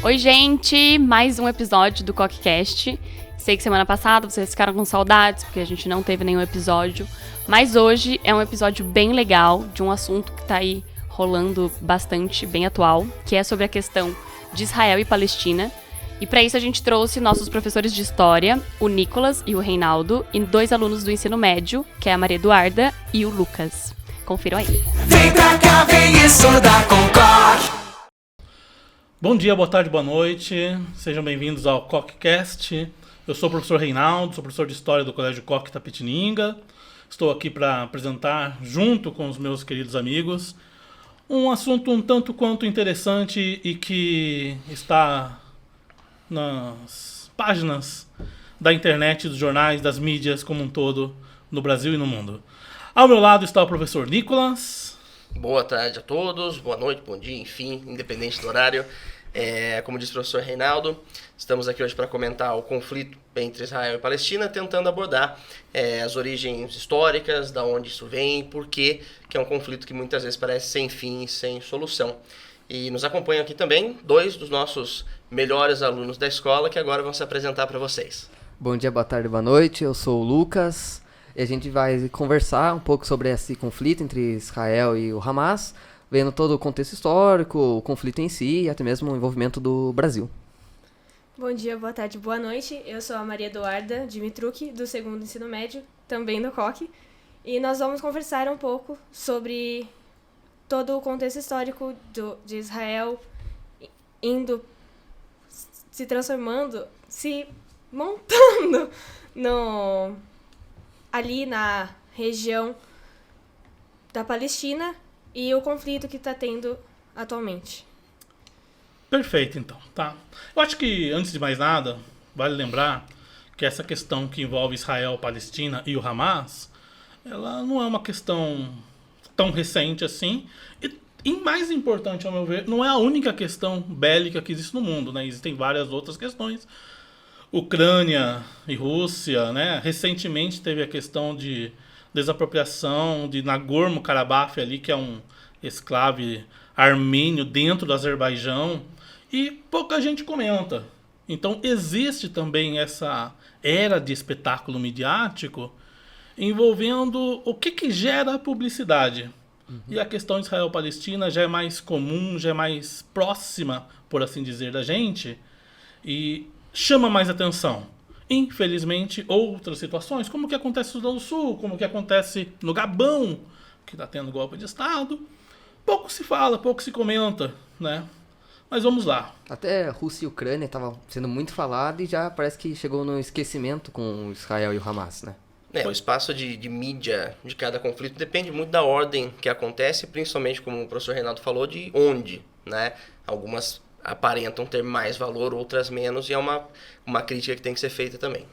Oi, gente! Mais um episódio do CoqueCast. Sei que semana passada vocês ficaram com saudades, porque a gente não teve nenhum episódio. Mas hoje é um episódio bem legal, de um assunto que tá aí rolando bastante, bem atual, que é sobre a questão de Israel e Palestina. E para isso a gente trouxe nossos professores de história, o Nicolas e o Reinaldo, e 2 alunos do ensino médio, que é a Maria Eduarda e o Lucas. Confiram aí. Vem pra cá, vem estudar com Coque. Bom dia, boa tarde, boa noite. Sejam bem-vindos ao CoqueCast. Eu sou o professor Reinaldo, sou professor de História do Colégio Coque Itapetininga. Estou aqui para apresentar, junto com os meus queridos amigos, um assunto um tanto quanto interessante e que está nas páginas da internet, dos jornais, das mídias como um todo, no Brasil e no mundo. Ao meu lado está o professor Nicolas. Boa tarde a todos, boa noite, bom dia, enfim, independente do horário. Como disse o professor Reinaldo, estamos aqui hoje para comentar o conflito entre Israel e Palestina, tentando abordar as origens históricas, da onde isso vem e por que é um conflito que muitas vezes parece sem fim e sem solução. E nos acompanham aqui também 2 dos nossos melhores alunos da escola, que agora vão se apresentar para vocês. Bom dia, boa tarde, boa noite, eu sou o Lucas e a gente vai conversar um pouco sobre esse conflito entre Israel e o Hamas, vendo todo o contexto histórico, o conflito em si e até mesmo o envolvimento do Brasil. Bom dia, boa tarde, boa noite. Eu sou a Maria Eduarda Dimitrucchi, do 2º ensino médio, também do Coque. E nós vamos conversar um pouco sobre todo o contexto histórico de Israel se transformando, se montando ali na região da Palestina e o conflito que está tendo atualmente. Perfeito, então, tá? Eu acho que, antes de mais nada, vale lembrar que essa questão que envolve Israel, Palestina e o Hamas, ela não é uma questão tão recente assim. E mais importante, ao meu ver, não é a única questão bélica que existe no mundo, né? Existem várias outras questões. Ucrânia e Rússia, né? Recentemente teve a questão de desapropriação de Nagorno-Karabakh ali, que é um escravo armênio dentro do Azerbaijão, e pouca gente comenta. Então existe também essa era de espetáculo midiático envolvendo o que gera publicidade. E a questão de Israel-Palestina já é mais comum, já é mais próxima, por assim dizer, da gente, e chama mais atenção. Infelizmente, outras situações, como o que acontece no Sudão do Sul, como o que acontece no Gabão, que está tendo golpe de Estado, pouco se fala, pouco se comenta, né? Mas vamos lá. Até Rússia e Ucrânia estavam sendo muito falado e já parece que chegou no esquecimento com Israel e o Hamas, né? O espaço de mídia de cada conflito depende muito da ordem que acontece, principalmente, como o professor Reinaldo falou, de onde, né? Algumas aparentam ter mais valor, outras menos, e é uma crítica que tem que ser feita também.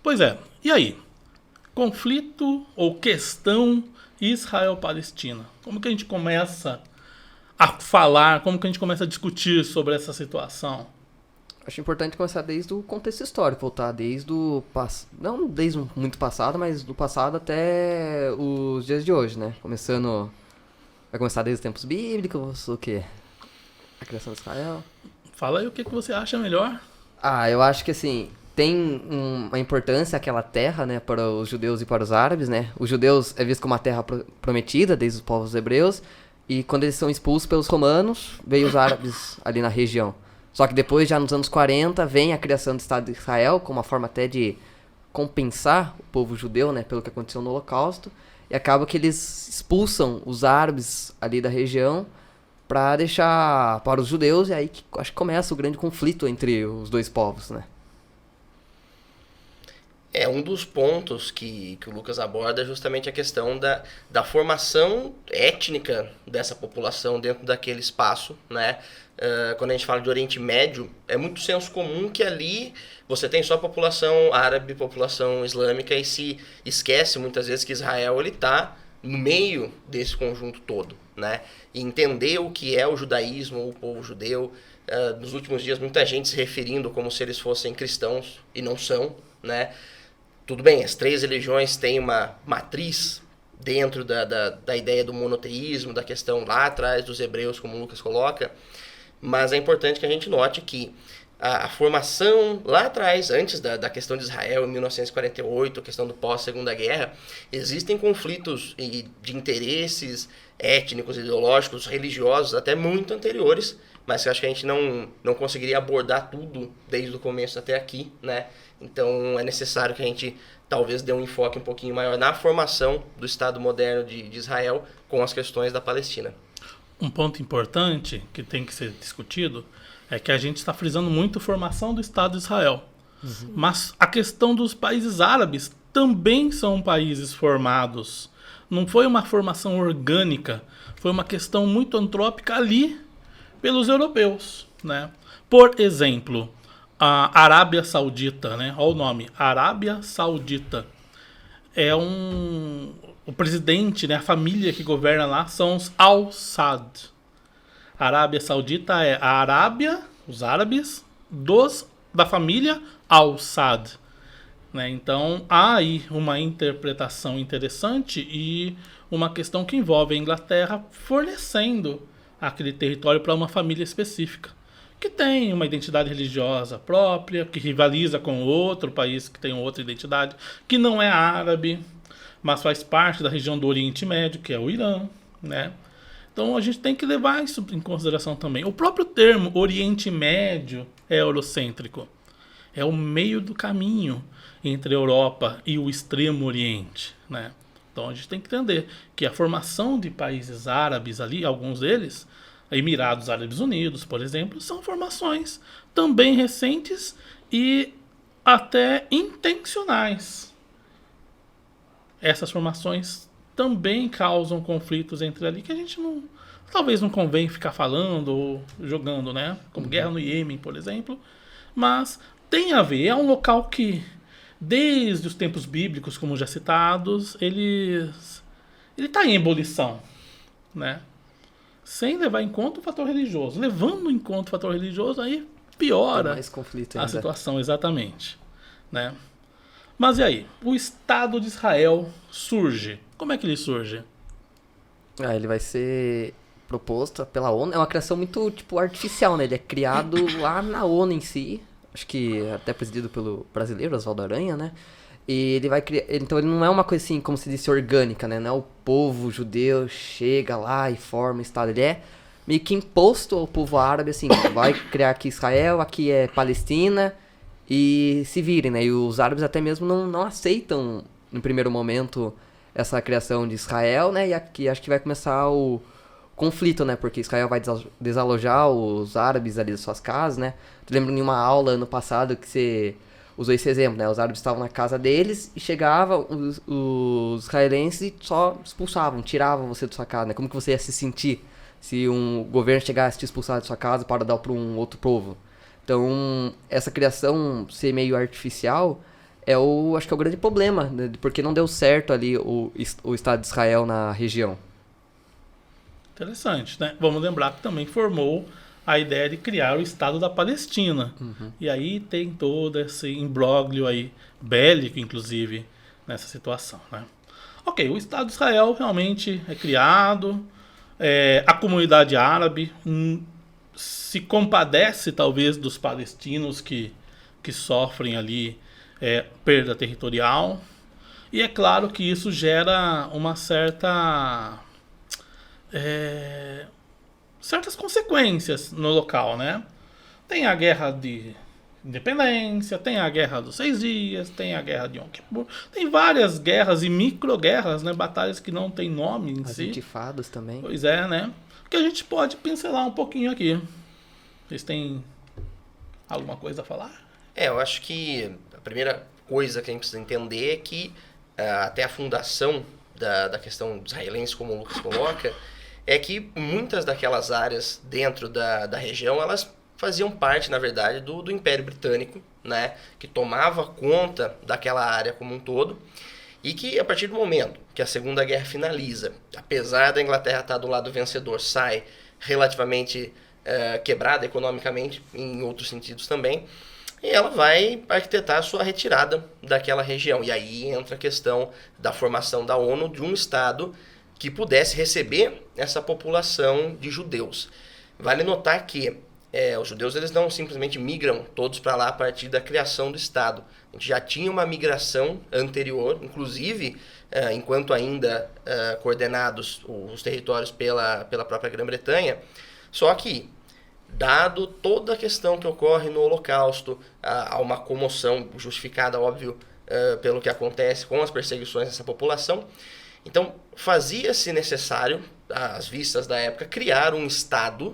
Pois é, e aí? Conflito ou questão Israel-Palestina? Como que a gente começa a falar, como que a gente começa a discutir sobre essa situação? Acho importante começar desde o contexto histórico, voltar desde o não desde muito passado, mas do passado até os dias de hoje, né? Vai começar desde os tempos bíblicos, o quê? A criação de Israel. Fala aí o que você acha melhor. Eu acho que assim, tem uma importância aquela terra, né, para os judeus e para os árabes, né? Os judeus é visto como uma terra prometida desde os povos hebreus, e quando eles são expulsos pelos romanos, veio os árabes ali na região. Só que depois, já nos anos 40, vem a criação do Estado de Israel, como uma forma até de compensar o povo judeu, né, pelo que aconteceu no Holocausto, e acaba que eles expulsam os árabes ali da região para deixar para os judeus, e aí que acho que começa o grande conflito entre os dois povos, né? Um dos pontos que o Lucas aborda é justamente a questão da formação étnica dessa população dentro daquele espaço, né? Quando a gente fala de Oriente Médio, é muito senso comum que ali você tem só população árabe, população islâmica, e se esquece muitas vezes que Israel está no meio desse conjunto todo, né? E entender o que é o judaísmo, o povo judeu. Nos últimos dias, muita gente se referindo como se eles fossem cristãos, e não são, né? Tudo bem, as 3 religiões têm uma matriz dentro da ideia do monoteísmo, da questão lá atrás dos hebreus, como o Lucas coloca, mas é importante que a gente note que a formação lá atrás, antes da questão de Israel, em 1948, a questão do pós-Segunda Guerra, existem conflitos de interesses étnicos, ideológicos, religiosos, até muito anteriores, mas eu acho que a gente não conseguiria abordar tudo desde o começo até aqui, né? Então é necessário que a gente talvez dê um enfoque um pouquinho maior na formação do Estado moderno de Israel com as questões da Palestina. Um ponto importante que tem que ser discutido é que a gente está frisando muito a formação do Estado de Israel. Mas a questão dos países árabes também são países formados. Não foi uma formação orgânica, foi uma questão muito antrópica ali pelos europeus, né? Por exemplo, a Arábia Saudita, né? Olha o nome, Arábia Saudita. O presidente, né? A família que governa lá são os Al-Sadd. A Arábia Saudita é a Arábia, os árabes, da família Al-Sadd. Né? Então, há aí uma interpretação interessante e uma questão que envolve a Inglaterra fornecendo aquele território para uma família específica, que tem uma identidade religiosa própria, que rivaliza com outro país que tem outra identidade, que não é árabe, mas faz parte da região do Oriente Médio, que é o Irã, né? Então a gente tem que levar isso em consideração também. O próprio termo Oriente Médio é eurocêntrico. É o meio do caminho entre a Europa e o Extremo Oriente, né? Então a gente tem que entender que a formação de países árabes ali, alguns deles, Emirados Árabes Unidos, por exemplo, são formações também recentes e até intencionais. Essas formações também causam conflitos entre ali que a gente talvez não convém ficar falando ou jogando, né? Como guerra no Iêmen, por exemplo. Mas tem a ver, é um local que, desde os tempos bíblicos, como já citados, ele está em ebulição, né? Sem levar em conta o fator religioso. Levando em conta o fator religioso, aí piora mais conflito a ainda. situação, exatamente, né? Mas e aí? O Estado de Israel surge. Como é que ele surge? Ele vai ser proposto pela ONU. É uma criação muito, tipo, artificial, né? Ele é criado lá na ONU em si. Acho que até presidido pelo brasileiro, Oswaldo Aranha, né? E ele vai criar... Então ele não é uma coisa assim, como se disse, orgânica, né? Não é o povo judeu chega lá e forma o Estado. Ele é meio que imposto ao povo árabe, assim, vai criar aqui Israel, aqui é Palestina, e se virem, né? E os árabes até mesmo não aceitam, no primeiro momento, essa criação de Israel, né? E aqui acho que vai começar o conflito, né? Porque Israel vai desalojar os árabes ali das suas casas, né? Eu lembro em uma aula ano passado que você usou esse exemplo, né? Os árabes estavam na casa deles e chegavam os israelenses e só expulsavam, tiravam você da sua casa, né? Como que você ia se sentir se um governo chegasse a te expulsar da sua casa para dar para um outro povo? Então, essa criação ser meio artificial acho que é o grande problema, né? Porque não deu certo ali o Estado de Israel na região. Interessante, né? Vamos lembrar que também formou a ideia de criar o Estado da Palestina. E aí tem todo esse imbróglio aí, bélico, inclusive, nessa situação, né? Ok, o Estado de Israel realmente é criado, a comunidade árabe se compadece, talvez, dos palestinos que sofrem ali perda territorial. E é claro que isso gera uma certas consequências no local, né? Tem a guerra de independência, tem a guerra dos 6 dias, tem a guerra de Yom Kippur, tem várias guerras e micro-guerras, né? Batalhas que não tem nome em As si. intifadas também. Pois é, né? Que a gente pode pincelar um pouquinho aqui. Vocês têm alguma coisa a falar? Eu acho que a primeira coisa que a gente precisa entender é que até a fundação da questão israelense, como o Lucas coloca, é que muitas daquelas áreas dentro da região, elas faziam parte, na verdade, do Império Britânico, né, que tomava conta daquela área como um todo, e que a partir do momento que a Segunda Guerra finaliza, apesar da Inglaterra estar do lado vencedor, sai relativamente quebrada economicamente, em outros sentidos também, e ela vai arquitetar a sua retirada daquela região. E aí entra a questão da formação da ONU de um Estado que pudesse receber essa população de judeus. Vale notar que os judeus eles não simplesmente migram todos para lá a partir da criação do Estado. A gente já tinha uma migração anterior, inclusive, enquanto ainda coordenados os territórios pela própria Grã-Bretanha, só que, dado toda a questão que ocorre no Holocausto, há uma comoção justificada, óbvio, pelo que acontece com as perseguições dessa população, então fazia-se necessário, às vistas da época, criar um Estado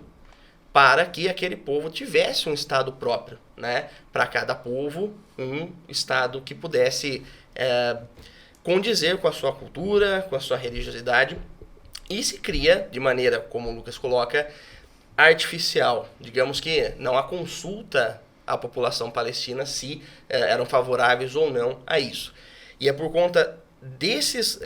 para que aquele povo tivesse um Estado próprio, né? Para cada povo, um Estado que pudesse condizer com a sua cultura, com a sua religiosidade, e se cria, de maneira, como o Lucas coloca, artificial. Digamos que não há consulta à população palestina se eram favoráveis ou não a isso. E é por conta desses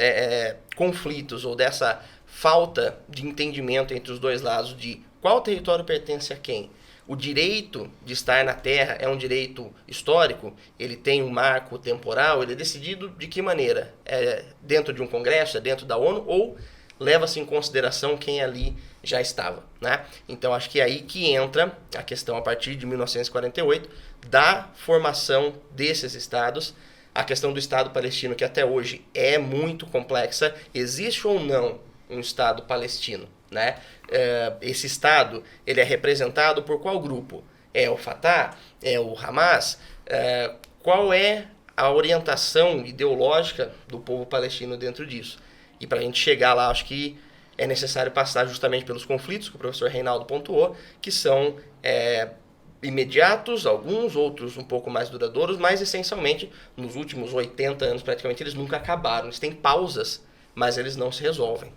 conflitos ou dessa falta de entendimento entre os dois lados de qual território pertence a quem. O direito de estar na terra é um direito histórico, ele tem um marco temporal, ele é decidido de que maneira? É dentro de um congresso, é dentro da ONU, ou leva-se em consideração quem ali já estava, né? Então acho que é aí que entra a questão, a partir de 1948, da formação desses estados, a questão do Estado palestino, que até hoje é muito complexa. Existe ou não um Estado palestino, né? Esse Estado, ele é representado por qual grupo? É o Fatah? É o Hamas? Qual é a orientação ideológica do povo palestino dentro disso? E para a gente chegar lá, acho que é necessário passar justamente pelos conflitos que o professor Reinaldo pontuou, que são imediatos, alguns, outros um pouco mais duradouros, mas essencialmente, nos últimos 80 anos praticamente, eles nunca acabaram. Eles têm pausas, mas eles não se resolvem.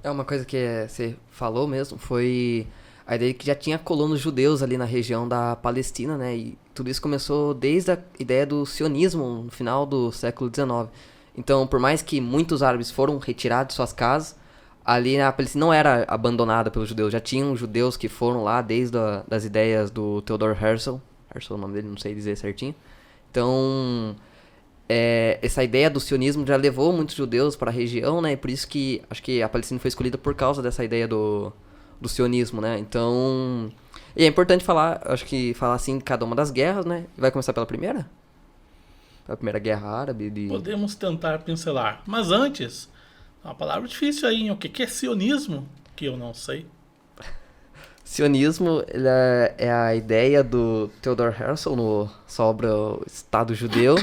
Uma coisa que você falou mesmo foi a ideia que já tinha colonos judeus ali na região da Palestina, né? E tudo isso começou desde a ideia do sionismo no final do século XIX. Então, por mais que muitos árabes foram retirados de suas casas, ali a Palestina não era abandonada pelos judeus. Já tinham judeus que foram lá desde das ideias do Theodor Herzl. Herzl é o nome dele, não sei dizer certinho. Então, essa ideia do sionismo já levou muitos judeus para a região, né? E por isso que acho que a Palestina foi escolhida por causa dessa ideia do sionismo, né? Então, e é importante falar assim de cada uma das guerras, né? Vai começar pela primeira? Pela primeira guerra árabe? Podemos tentar pincelar. Mas antes, uma palavra difícil aí, hein? O que é sionismo? Que eu não sei. Sionismo é a ideia do Theodor Herzl sobre o Estado judeu,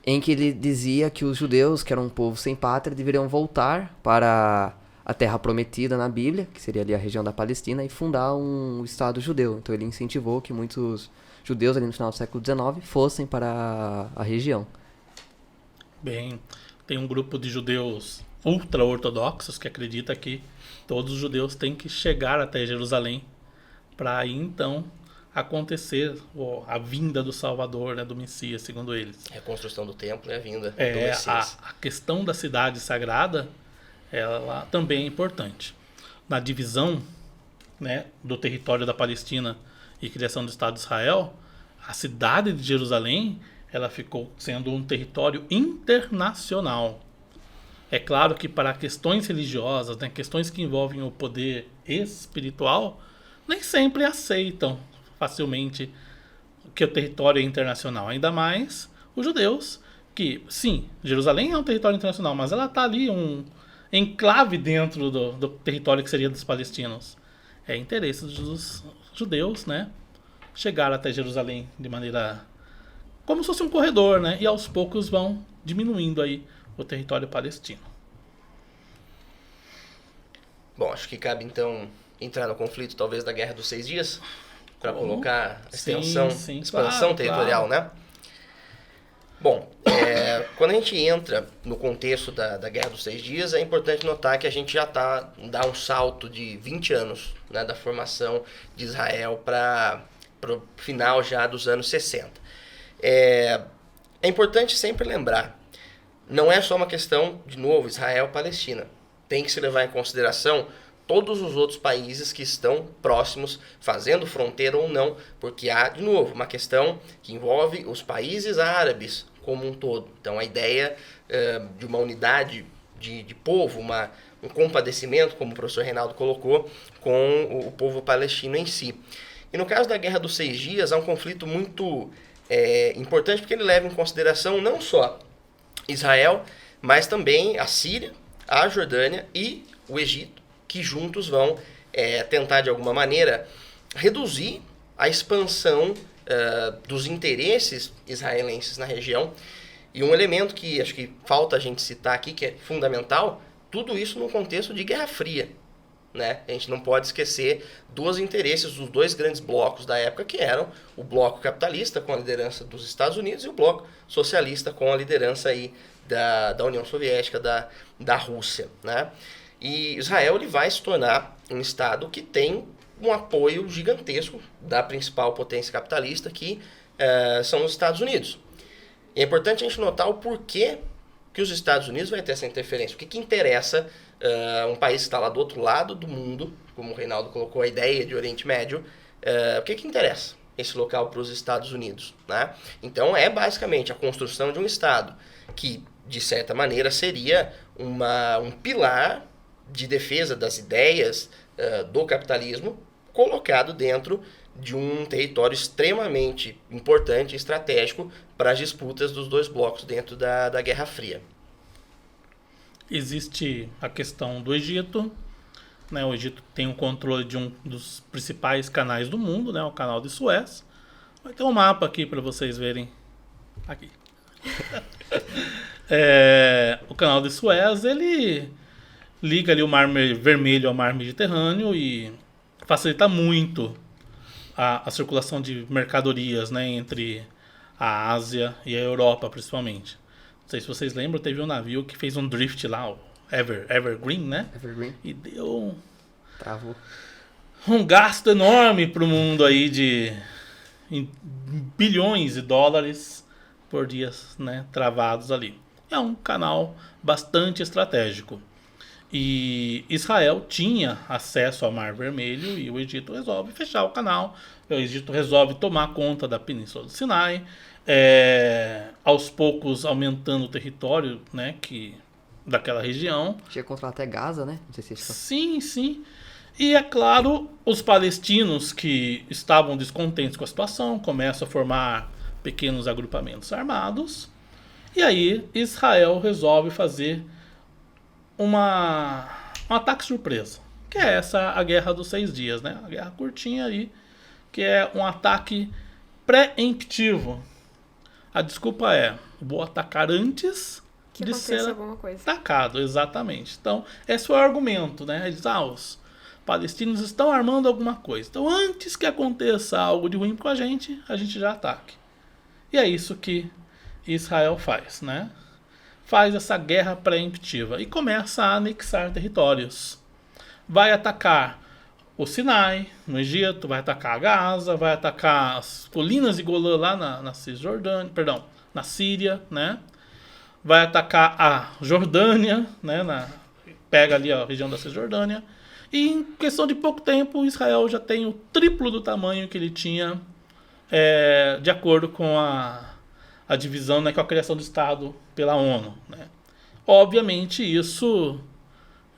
em que ele dizia que os judeus, que eram um povo sem pátria, deveriam voltar para a terra prometida na Bíblia, que seria ali a região da Palestina, e fundar um Estado judeu. Então ele incentivou que muitos judeus ali no final do século XIX fossem para a região. Bem, tem um grupo de judeus ultra-ortodoxos que acredita que todos os judeus têm que chegar até Jerusalém para aí então acontecer a vinda do Salvador, né, do Messias, segundo eles. A reconstrução do templo e a vinda do Messias. A questão da cidade sagrada, ela também é importante. Na divisão, né, do território da Palestina e criação do Estado de Israel, a cidade de Jerusalém, ela ficou sendo um território internacional. É claro que para questões religiosas, né, questões que envolvem o poder espiritual, nem sempre aceitam facilmente que o território é internacional. Ainda mais os judeus, que, sim, Jerusalém é um território internacional, mas ela está ali, um enclave dentro do território que seria dos palestinos. É interesse dos judeus, né, chegar até Jerusalém de maneira como se fosse um corredor, né, e aos poucos vão diminuindo aí o território palestino. Bom, acho que cabe então entrar no conflito talvez da Guerra dos 6 Dias, para colocar a expansão territorial, claro. Né? Bom, quando a gente entra no contexto da Guerra dos 6 Dias, é importante notar que a gente já dá um salto de 20 anos, né, da formação de Israel para o final já dos anos 60. É importante sempre lembrar, não é só uma questão, de novo, Israel-Palestina. Tem que se levar em consideração todos os outros países que estão próximos, fazendo fronteira ou não, porque há, de novo, uma questão que envolve os países árabes como um todo. Então, a ideia de uma unidade de povo, um compadecimento, como o professor Reinaldo colocou, com o povo palestino em si. E no caso da Guerra dos 6 Dias, há um conflito muito importante, porque ele leva em consideração não só Israel, mas também a Síria, a Jordânia e o Egito, que juntos vão tentar, de alguma maneira, reduzir a expansão dos interesses israelenses na região. E um elemento que acho que falta a gente citar aqui, que é fundamental, tudo isso num contexto de Guerra Fria, né? A gente não pode esquecer dos interesses dos dois grandes blocos da época, que eram o bloco capitalista, com a liderança dos Estados Unidos, e o bloco socialista, com a liderança aí da União Soviética, da Rússia, né? E Israel ele vai se tornar um Estado que tem um apoio gigantesco da principal potência capitalista, que são os Estados Unidos. E é importante a gente notar o porquê que os Estados Unidos vai ter essa interferência. O que interessa um país que está lá do outro lado do mundo, como o Reinaldo colocou a ideia de Oriente Médio, o que interessa esse local para os Estados Unidos, né? Então é basicamente a construção de um Estado que, de certa maneira, seria um pilar de defesa das ideias do capitalismo, colocado dentro de um território extremamente importante e estratégico para as disputas dos dois blocos dentro da Guerra Fria. Existe a questão do Egito, né? O Egito tem o controle de um dos principais canais do mundo, né? O canal de Suez. Vai ter um mapa aqui para vocês verem. Aqui. O canal de Suez, ele liga ali o Mar Vermelho ao Mar Mediterrâneo e facilita muito a circulação de mercadorias, né, entre a Ásia e a Europa, principalmente. Não sei se vocês lembram, teve um navio que fez um drift lá, o Evergreen, né? Evergreen. E deu Travou. um gasto enorme para o mundo aí em bilhões de dólares por dias, né, travados ali. É um canal bastante estratégico. E Israel tinha acesso ao Mar Vermelho e o Egito resolve fechar o canal. O Egito resolve tomar conta da Península do Sinai, aos poucos aumentando o território, né, daquela região. Chega a controlar até Gaza, né? Não sei se Sim, sim. E é claro, os palestinos que estavam descontentes com a situação começam a formar pequenos agrupamentos armados. E aí Israel resolve fazer um ataque surpresa, que é a Guerra dos 6 Dias, né? A guerra curtinha aí, que é um ataque pré-emptivo. A desculpa é, vou atacar antes Que de aconteça ser alguma coisa. atacado, exatamente. Então, esse foi o argumento, né? Eles, os palestinos estão armando alguma coisa. Então, antes que aconteça algo de ruim com a gente já ataque. E é isso que Israel faz, né? Faz essa guerra pré-emptiva e começa a anexar territórios. Vai atacar o Sinai, no Egito, vai atacar Gaza, vai atacar as colinas de Golã lá na Cisjordânia, na Síria, né? Vai atacar a Jordânia, né? Pega ali a região da Cisjordânia. E em questão de pouco tempo, Israel já tem o triplo do tamanho que ele tinha, de acordo com a divisão, né, com a criação do Estado pela ONU, né? Obviamente isso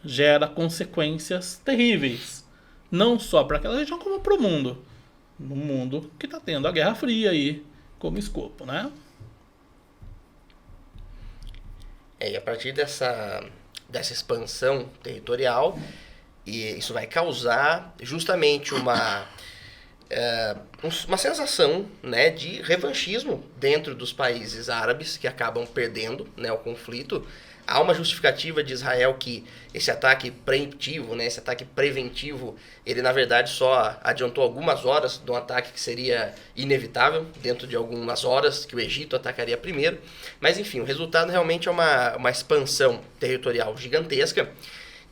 gera consequências terríveis, não só para aquela região como para o mundo. No mundo que está tendo a Guerra Fria aí como escopo, né? E a partir dessa expansão territorial, isso vai causar justamente uma sensação, né, de revanchismo dentro dos países árabes que acabam perdendo, né, o conflito. Há uma justificativa de Israel que esse ataque preemptivo, né, esse ataque preventivo, ele na verdade só adiantou algumas horas de um ataque que seria inevitável dentro de algumas horas, que o Egito atacaria primeiro. Mas enfim, o resultado realmente é uma expansão territorial gigantesca.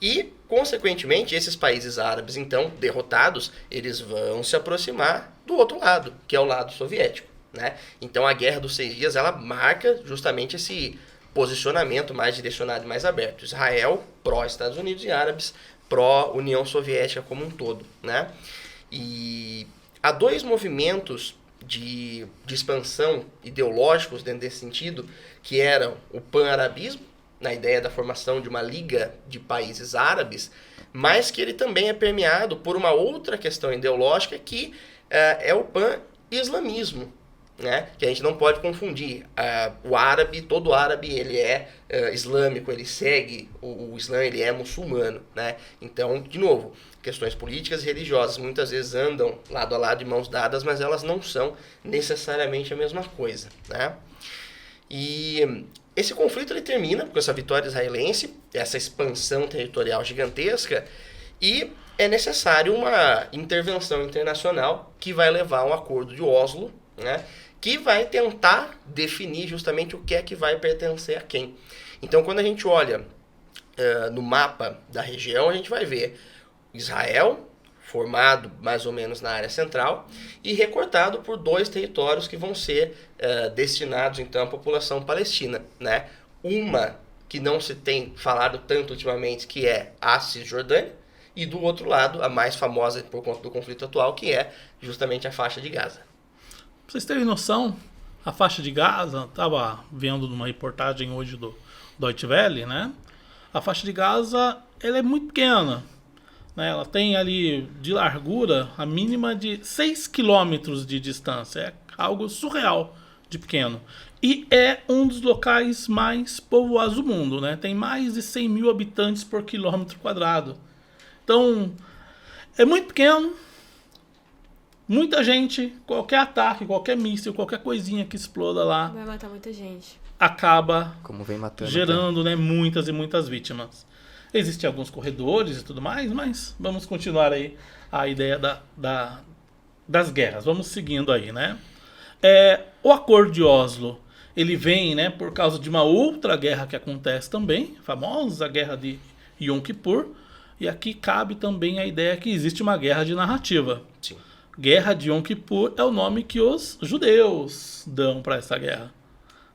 E, consequentemente, esses países árabes, então, derrotados, eles vão se aproximar do outro lado, que é o lado soviético, né? Então, a Guerra dos 6 Dias, ela marca justamente esse posicionamento mais direcionado e mais aberto. Israel, pró-Estados Unidos, e árabes, pró-União Soviética como um todo, né? E há dois movimentos de expansão ideológicos dentro desse sentido, que eram o pan-arabismo, na ideia da formação de uma liga de países árabes, mas que ele também é permeado por uma outra questão ideológica que é o pan-islamismo, né? Que a gente não pode confundir. O árabe, todo árabe, ele é islâmico, ele segue o Islã, ele é muçulmano, né? Então, de novo, questões políticas e religiosas muitas vezes andam lado a lado de mãos dadas, mas elas não são necessariamente a mesma coisa, né? E esse conflito ele termina com essa vitória israelense, essa expansão territorial gigantesca, e é necessário uma intervenção internacional que vai levar a um acordo de Oslo, né, que vai tentar definir justamente o que é que vai pertencer a quem. Então, quando a gente olha no mapa da região, a gente vai ver Israel, formado mais ou menos na área central, e recortado por 2 territórios que vão ser destinados, então, à população palestina, né? Uma que não se tem falado tanto ultimamente, que é a Cisjordânia, e do outro lado, a mais famosa por conta do conflito atual, que é justamente a faixa de Gaza. Pra vocês terem noção, a faixa de Gaza, estava vendo numa reportagem hoje do Deutsche Welle, né? A faixa de Gaza, ela é muito pequena, né? Ela tem ali de largura a mínima de 6 quilômetros de distância. É algo surreal de pequeno. E é um dos locais mais povoados do mundo, né? Tem mais de 100 mil habitantes por quilômetro quadrado. Então, é muito pequeno. Muita gente, qualquer ataque, qualquer míssil, qualquer coisinha que exploda lá, Vai matar muita gente. acaba Como vem matando. gerando, né, muitas e muitas vítimas. Existem alguns corredores e tudo mais, mas vamos continuar aí a ideia das guerras. Vamos seguindo aí, né? O Acordo de Oslo, ele vem, né, por causa de uma outra guerra que acontece também, a famosa guerra de Yom Kippur, e aqui cabe também a ideia que existe uma guerra de narrativa. Sim. Guerra de Yom Kippur é o nome que os judeus dão para essa guerra.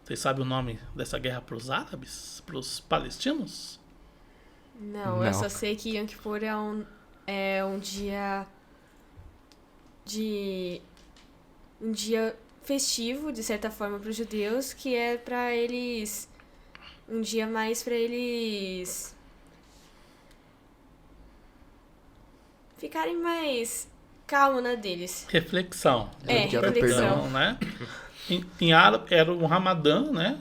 Vocês sabem o nome dessa guerra para os árabes? Para os palestinos? Não, eu só sei que Yom Kippur é um dia um dia festivo, de certa forma, para os judeus, que é para eles um dia mais para eles ficarem mais calmo na deles. Reflexão. Dia do reflexão. perdão. Né? Em árabe era o Ramadã, né?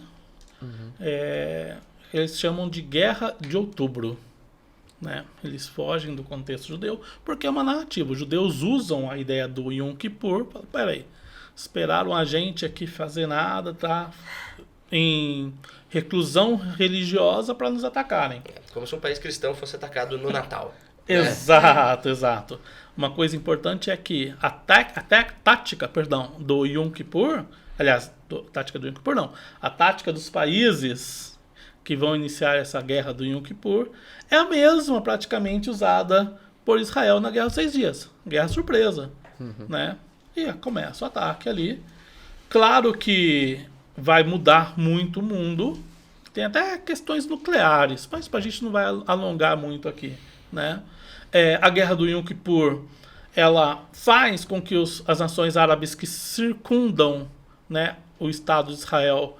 Eles chamam de Guerra de Outubro, né? Eles fogem do contexto judeu porque é uma narrativa. Os judeus usam a ideia do Yom Kippur. Peraí, esperaram a gente aqui fazer nada, tá em reclusão religiosa para nos atacarem. Como se um país cristão fosse atacado no Natal. Exato, exato. Uma coisa importante é que a tática do Yom Kippur, aliás, tática do Yom Kippur não, a tática dos países que vão iniciar essa guerra do Yom Kippur é a mesma praticamente usada por Israel na Guerra dos 6 Dias, guerra surpresa, né? E começa o ataque ali. Claro que vai mudar muito o mundo, tem até questões nucleares, mas a gente não vai alongar muito aqui, né? A guerra do Yom Kippur, ela faz com que as nações árabes que circundam, né, o Estado de Israel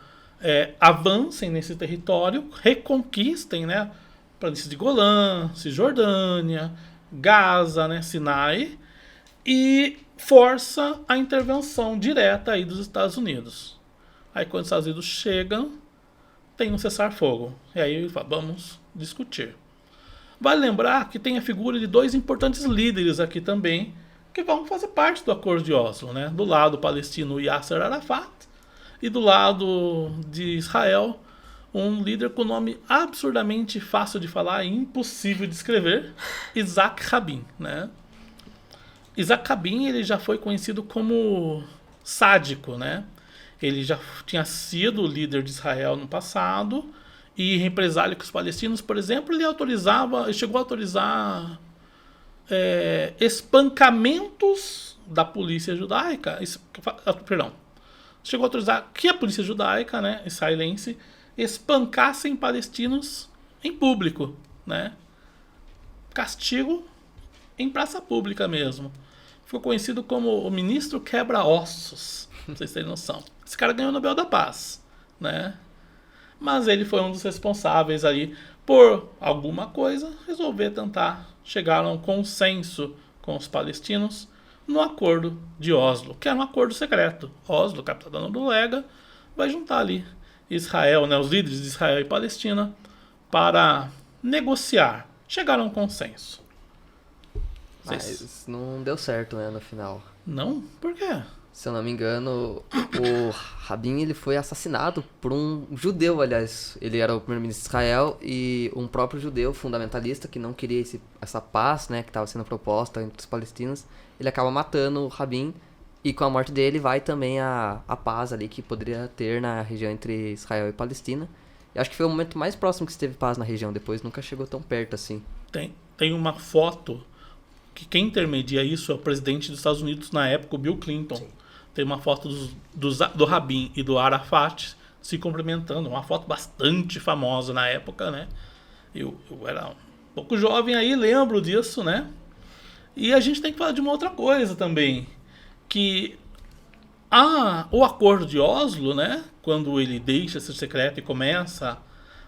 avancem nesse território, reconquistem, né, planícies de Golã, Cisjordânia, Gaza, né, Sinai, e força a intervenção direta aí dos Estados Unidos. Aí quando os Estados Unidos chegam, tem um cessar-fogo. E aí vamos discutir. Vale lembrar que tem a figura de 2 importantes líderes aqui também, que vão fazer parte do Acordo de Oslo, né? Do lado palestino, Yasser Arafat, e do lado de Israel, um líder com nome absurdamente fácil de falar e impossível de escrever, Isaac Rabin, né? Isaac Rabin, ele já foi conhecido como sádico, né? Ele já tinha sido líder de Israel no passado, e em represália com os palestinos, por exemplo, ele chegou a autorizar espancamentos da polícia judaica. Chegou a autorizar que a polícia judaica, né, israelense, espancassem palestinos em público, né? Castigo em praça pública mesmo. Ficou conhecido como o ministro quebra-ossos. Não sei se tem noção. Esse cara ganhou o Nobel da Paz, né? Mas ele foi um dos responsáveis ali por alguma coisa resolver tentar chegar a um consenso com os palestinos no acordo de Oslo, que era um acordo secreto. Oslo, capital da Noruega, vai juntar ali Israel, né, os líderes de Israel e Palestina para negociar, chegaram a um consenso. Mas não deu certo, né, no final. Não? Por quê? Se eu não me engano, o Rabin ele foi assassinado por um judeu, aliás. Ele era o primeiro-ministro de Israel e um próprio judeu fundamentalista que não queria essa paz, né, que estava sendo proposta entre os palestinos. Ele acaba matando o Rabin e com a morte dele vai também a paz ali que poderia ter na região entre Israel e Palestina. Eu acho que foi o momento mais próximo que se teve paz na região, depois nunca chegou tão perto assim. Tem uma foto que quem intermedia isso é o presidente dos Estados Unidos na época, o Bill Clinton. Sim. Tem uma foto do Rabin e do Arafat se cumprimentando, uma foto bastante famosa na época, né? Eu era um pouco jovem aí, lembro disso, né? E a gente tem que falar de uma outra coisa também, que o acordo de Oslo, né? Quando ele deixa ser secreto e começa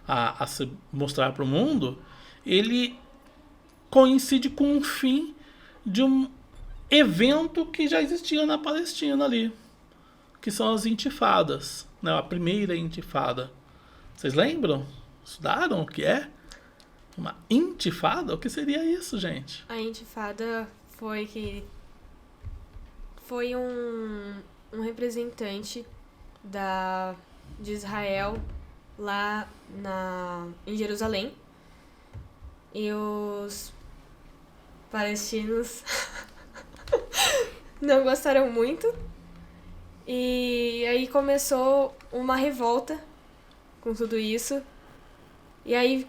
a se mostrar para o mundo, ele coincide com o fim de um evento que já existia na Palestina ali, que são as intifadas, né? A primeira intifada. Vocês lembram? Estudaram o que é? Uma intifada? O que seria isso, gente? A intifada foi um representante de Israel lá em Jerusalém, e os palestinos não gostaram muito, e aí começou uma revolta com tudo isso. E aí,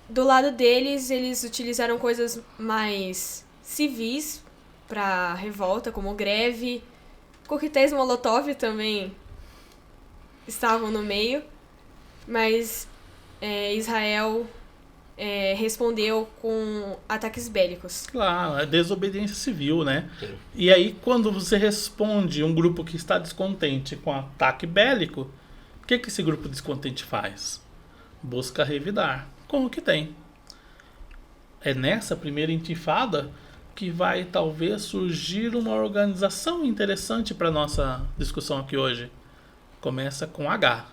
do lado deles, eles utilizaram coisas mais civis pra revolta, como greve. Coquetéis Molotov também estavam no meio, mas Israel respondeu com ataques bélicos. Claro, é desobediência civil, né? Sim. E aí, quando você responde um grupo que está descontente com ataque bélico, o que esse grupo descontente faz? Busca revidar com o que tem. É nessa primeira intifada que vai talvez surgir uma organização interessante para nossa discussão aqui hoje. Começa com H.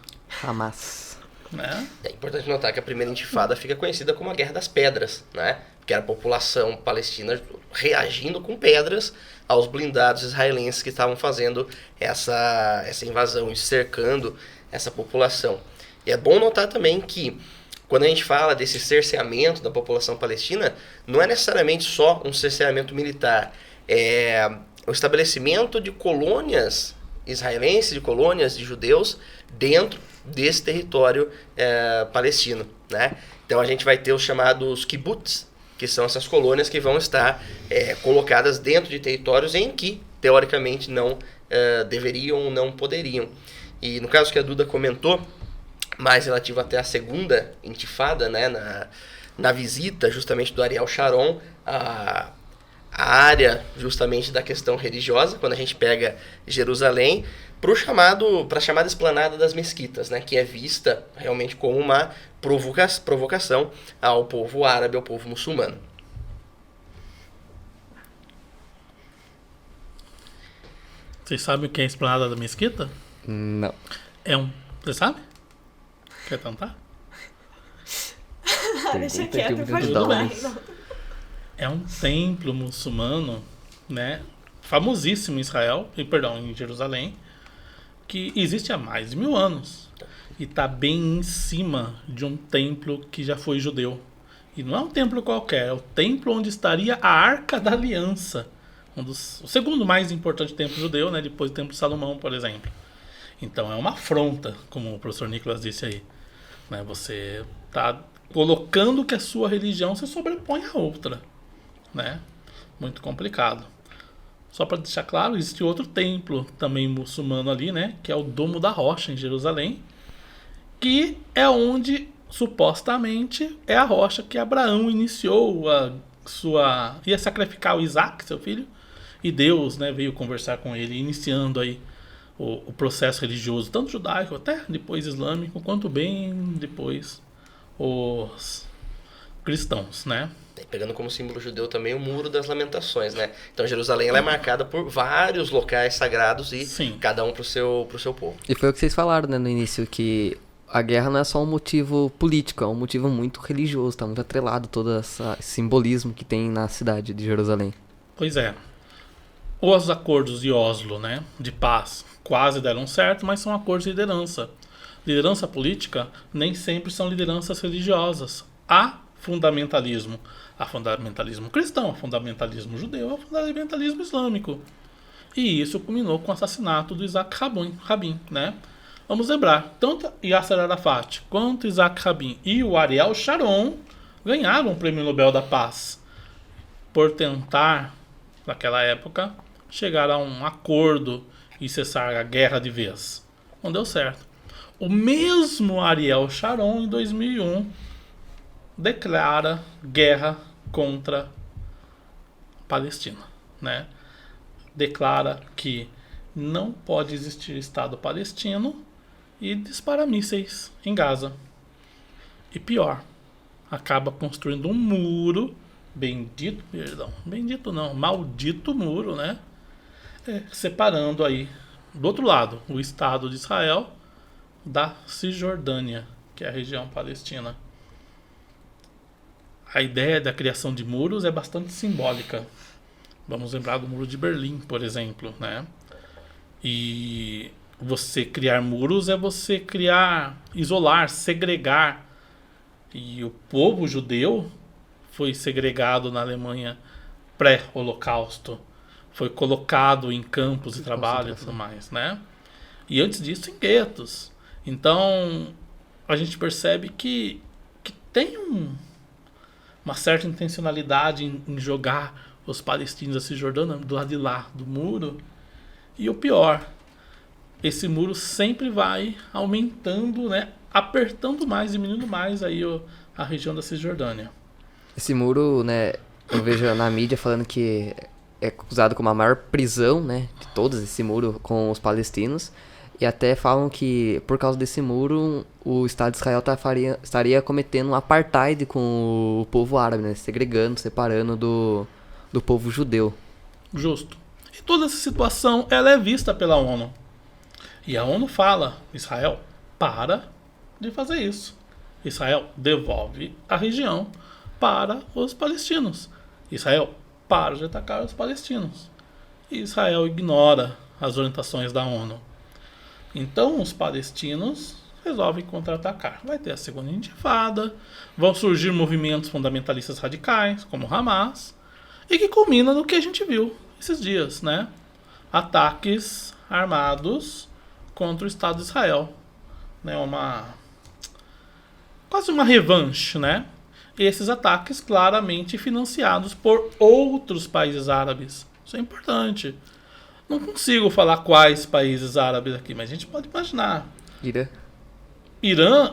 Hamas. Né? É importante notar que a primeira intifada fica conhecida como a Guerra das Pedras, né? Que era a população palestina reagindo com pedras aos blindados israelenses que estavam fazendo essa invasão e cercando essa população. E é bom notar também que quando a gente fala desse cerceamento da população palestina, não é necessariamente só um cerceamento militar, é o estabelecimento de colônias israelenses, de colônias de judeus dentro desse território palestino, né? Então a gente vai ter os chamados kibbutz, que são essas colônias que vão estar colocadas dentro de territórios em que, teoricamente, não deveriam ou não poderiam. E no caso que a Duda comentou, mais relativo até a segunda intifada, né, na visita justamente do Ariel Sharon a área justamente da questão religiosa, quando a gente pega Jerusalém, para a chamada esplanada das mesquitas, né, que é vista realmente como uma provocação ao povo árabe, ao povo muçulmano. Vocês sabem o que é a esplanada da mesquita? Não. Você sabe? Quer tentar? Deixa quieto, Pergunta pode de falar. dólares. É um templo muçulmano, né, famosíssimo em Israel, em Jerusalém, que existe há mais de 1000 anos e está bem em cima de um templo que já foi judeu. E não é um templo qualquer, é o templo onde estaria a Arca da Aliança, o segundo mais importante templo judeu, né, depois do Templo de Salomão, por exemplo. Então é uma afronta, como o professor Nicolas disse aí, né? Você está colocando que a sua religião se sobrepõe à outra, né? Muito complicado. Só para deixar claro, existe outro templo também muçulmano ali, né? Que é o Domo da Rocha, em Jerusalém, que é onde supostamente é a rocha que Abraão iniciou ia sacrificar o Isaac, seu filho, e Deus, né, veio conversar com ele, iniciando aí o processo religioso, tanto judaico até depois islâmico, quanto bem depois os cristãos, né? Pegando como símbolo judeu também o Muro das Lamentações, né? Então Jerusalém ela é marcada por vários locais sagrados e Sim. cada um pro seu povo. E foi o que vocês falaram, né, no início, que a guerra não é só um motivo político, é um motivo muito religioso, tá muito atrelado todo esse simbolismo que tem na cidade de Jerusalém. Pois é. Os acordos de Oslo, né, de paz, quase deram certo, mas são acordos de liderança. Liderança política nem sempre são lideranças religiosas. Há fundamentalismo. Há fundamentalismo cristão, há fundamentalismo judeu, há fundamentalismo islâmico. E isso culminou com o assassinato do Isaac Rabin, né? Vamos lembrar, tanto Yasser Arafat quanto Isaac Rabin e o Ariel Sharon ganharam o Prêmio Nobel da Paz por tentar, naquela época, chegar a um acordo e cessar a guerra de vez. Não deu certo. O mesmo Ariel Sharon, em 2001, declara guerra contra a Palestina, né? Declara que não pode existir Estado palestino e dispara mísseis em Gaza. E pior, acaba construindo um muro, maldito muro, né? Separando aí, do outro lado, o Estado de Israel da Cisjordânia, que é a região palestina. A ideia da criação de muros é bastante simbólica. Vamos lembrar do Muro de Berlim, por exemplo, né? E você criar muros é você criar, isolar, segregar. E o povo judeu foi segregado na Alemanha pré-Holocausto. Foi colocado em campos de trabalho e tudo mais, né? E antes disso, em guetos. Então, a gente percebe que tem uma certa intencionalidade em jogar os palestinos da Cisjordânia do lado de lá do muro. E o pior, esse muro sempre vai aumentando, né, apertando mais, diminuindo mais aí a região da Cisjordânia. Esse muro, né, eu vejo na mídia falando que é usado como a maior prisão, né, de todos, esse muro com os palestinos. E até falam que, por causa desse muro, o Estado de Israel estaria cometendo um apartheid com o povo árabe, né? Segregando, separando do povo judeu. Justo. E toda essa situação ela é vista pela ONU. E a ONU fala, Israel, para de fazer isso. Israel devolve a região para os palestinos. Israel para de atacar os palestinos. E Israel ignora as orientações da ONU. Então os palestinos resolvem contra-atacar. Vai ter a segunda intifada, vão surgir movimentos fundamentalistas radicais, como o Hamas, e que culmina no que a gente viu esses dias, né? Ataques armados contra o Estado de Israel. Né? Quase uma revanche, né? E esses ataques claramente financiados por outros países árabes. Isso é importante. Não consigo falar quais países árabes aqui, mas a gente pode imaginar. Irã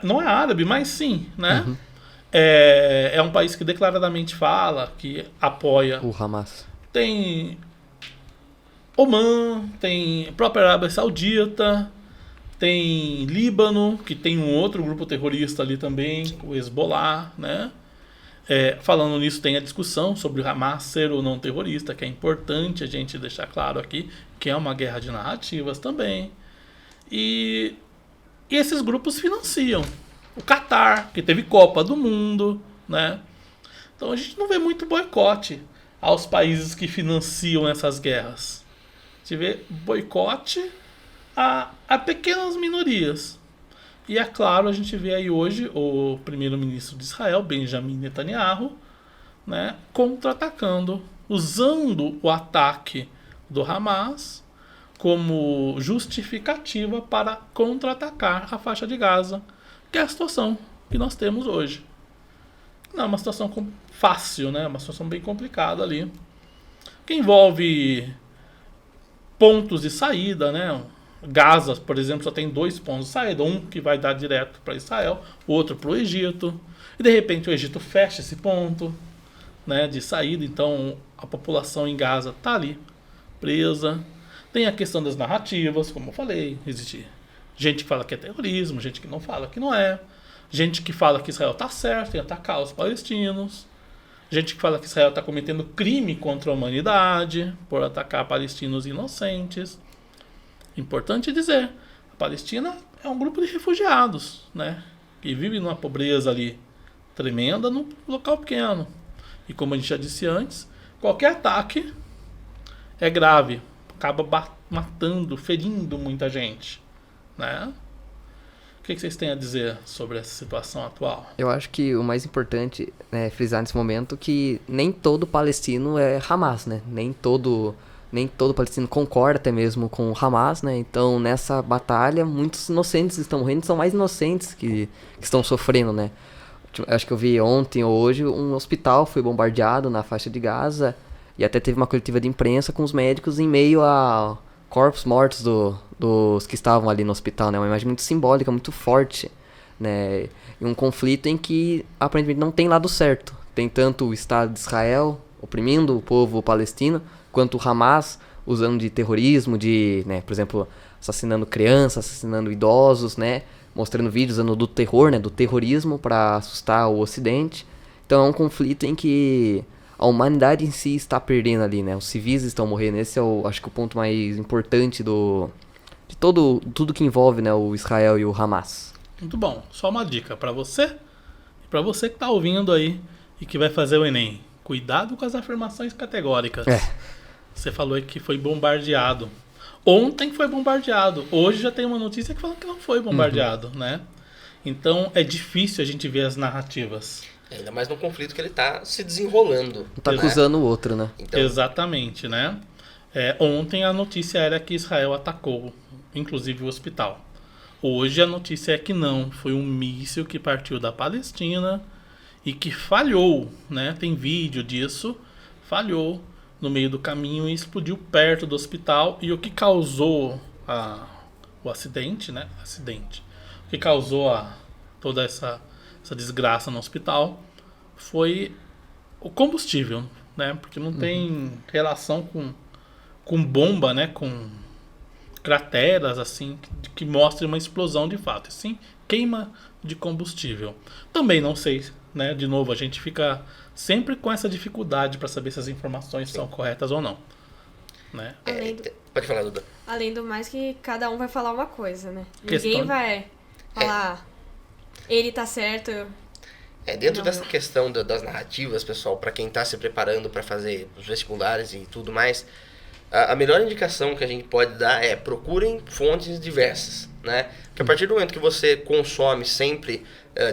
não é árabe, mas sim, né? Uhum. É um país que declaradamente fala que apoia o Hamas. Tem Omã, tem a própria Arábia Saudita, tem Líbano, que tem um outro grupo terrorista ali também, o Hezbollah, né? Falando nisso, tem a discussão sobre o Hamas ser ou não terrorista, que é importante a gente deixar claro aqui, que é uma guerra de narrativas também. E esses grupos financiam. O Catar, que teve Copa do Mundo, né? Então a gente não vê muito boicote aos países que financiam essas guerras. A gente vê boicote a pequenas minorias. E é claro, a gente vê aí hoje o primeiro-ministro de Israel, Benjamin Netanyahu, né, contra-atacando, usando o ataque do Hamas como justificativa para contra-atacar a faixa de Gaza, que é a situação que nós temos hoje. Não é uma situação fácil, né? É uma situação bem complicada ali, que envolve pontos de saída, né? Gaza, por exemplo, só tem 2 pontos de saída, um que vai dar direto para Israel, outro para o Egito, e de repente o Egito fecha esse ponto, né, de saída, então a população em Gaza está ali presa. Tem a questão das narrativas, como eu falei, existe gente que fala que é terrorismo, gente que não fala que não é. Gente que fala que Israel está certo em atacar os palestinos. Gente que fala que Israel está cometendo crime contra a humanidade por atacar palestinos inocentes. Importante dizer, a Palestina é um grupo de refugiados, né? Que vive numa pobreza ali tremenda num local pequeno. E como a gente já disse antes, qualquer ataque é grave. Acaba matando, ferindo muita gente, né? O que vocês têm a dizer sobre essa situação atual? Eu acho que o mais importante é frisar nesse momento que nem todo palestino é Hamas, né? Nem todo palestino concorda até mesmo com o Hamas, né? Então, nessa batalha, muitos inocentes estão morrendo, são mais inocentes que estão sofrendo, né? Acho que eu vi ontem ou hoje, um hospital foi bombardeado na faixa de Gaza e até teve uma coletiva de imprensa com os médicos em meio a corpos mortos dos que estavam ali no hospital, né? Uma imagem muito simbólica, muito forte, né? E um conflito em que aparentemente não tem lado certo. Tem tanto o Estado de Israel oprimindo o povo palestino, quanto o Hamas usando de terrorismo, né, por exemplo, assassinando crianças, assassinando idosos, né, mostrando vídeos usando do terror, né, do terrorismo para assustar o Ocidente. Então é um conflito em que a humanidade em si está perdendo ali, né, os civis estão morrendo. Esse é acho que o ponto mais importante de tudo que envolve, né, o Israel e o Hamas. Muito bom. Só uma dica para você e para você que está ouvindo aí e que vai fazer o Enem. Cuidado com as afirmações categóricas. Você falou aí que foi bombardeado. Ontem foi bombardeado. Hoje já tem uma notícia que fala que não foi bombardeado, né? Então é difícil a gente ver as narrativas. Ainda mais num conflito que ele tá se desenrolando. Tá acusando o outro, né? Então, Exatamente, né? Ontem a notícia era que Israel atacou, inclusive o hospital. Hoje a notícia é que não. Foi um míssil que partiu da Palestina e que falhou, né? Tem vídeo disso. Falhou no meio do caminho e explodiu perto do hospital. E o que causou o acidente, né? O que causou toda essa desgraça no hospital foi o combustível, né? Porque não tem relação com bomba, né? Com crateras, assim, que mostrem uma explosão de fato. Sim, queima de combustível. Também não sei, né? De novo, a gente fica sempre com essa dificuldade para saber se as informações são corretas ou não, né? Pode falar, Duda. Além do mais que cada um vai falar uma coisa, né? Questão- Ninguém vai falar, ele tá certo. Dentro Não. dessa questão das narrativas, pessoal, para quem está se preparando para fazer os vestibulares e tudo mais, a melhor indicação que a gente pode dar é procurem fontes diversas, né? Porque a partir do momento que você consome sempre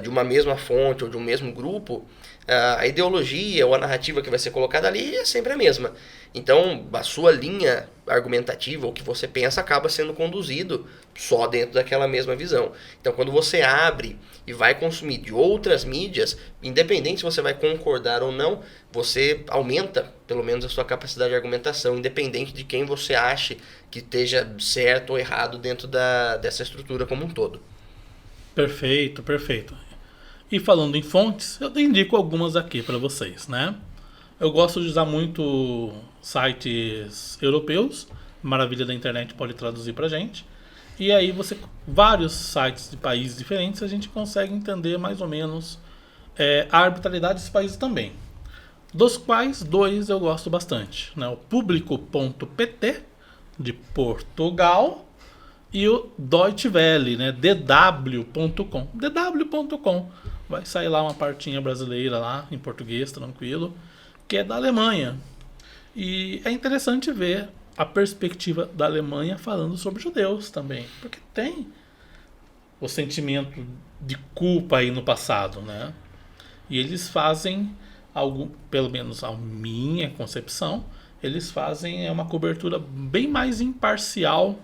de uma mesma fonte ou de um mesmo grupo, a ideologia ou a narrativa que vai ser colocada ali é sempre a mesma. Então, a sua linha argumentativa, o que você pensa, acaba sendo conduzido só dentro daquela mesma visão. Então, quando você abre e vai consumir de outras mídias, independente se você vai concordar ou não, você aumenta, pelo menos, a sua capacidade de argumentação, independente de quem você ache que esteja certo ou errado dentro dessa estrutura como um todo. Perfeito, perfeito. E falando em fontes, eu indico algumas aqui para vocês, né? Eu gosto de usar muito sites europeus, maravilha da internet pode traduzir pra gente. E aí vários sites de países diferentes, a gente consegue entender mais ou menos a arbitrariedade desses países também. Dos quais dois eu gosto bastante, né? O Público.pt de Portugal e o Deutsche Welle, né? dw.com. dw.com. Vai sair lá uma partinha brasileira lá, em português, tranquilo, que é da Alemanha. E é interessante ver a perspectiva da Alemanha falando sobre judeus também, porque tem o sentimento de culpa aí no passado, né? E eles fazem algo, pelo menos a minha concepção, eles fazem uma cobertura bem mais imparcial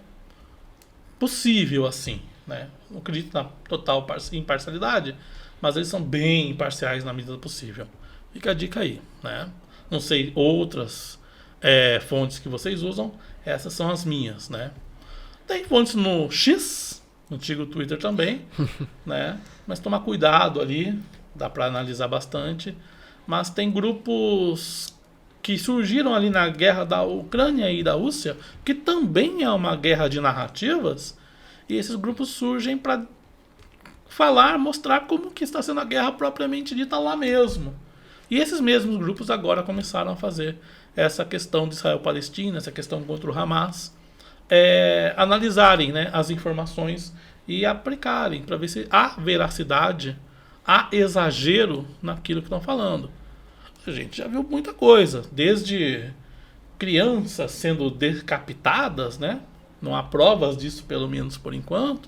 possível, assim, né? Não acredito na total imparcialidade, mas eles são bem imparciais na medida do possível. Fica a dica aí, né? Não sei outras fontes que vocês usam, essas são as minhas, né? Tem fontes no X, no antigo Twitter também, né? Mas tomar cuidado ali, dá para analisar bastante. Mas tem grupos que surgiram ali na guerra da Ucrânia e da Rússia, que também é uma guerra de narrativas, e esses grupos surgem para mostrar como que está sendo a guerra propriamente dita lá mesmo. E esses mesmos grupos agora começaram a fazer essa questão de Israel-Palestina, essa questão contra o Hamas, analisarem, né, as informações e aplicarem para ver se há veracidade, há exagero naquilo que estão falando. A gente já viu muita coisa, desde crianças sendo decapitadas, né? Não há provas disso, pelo menos por enquanto.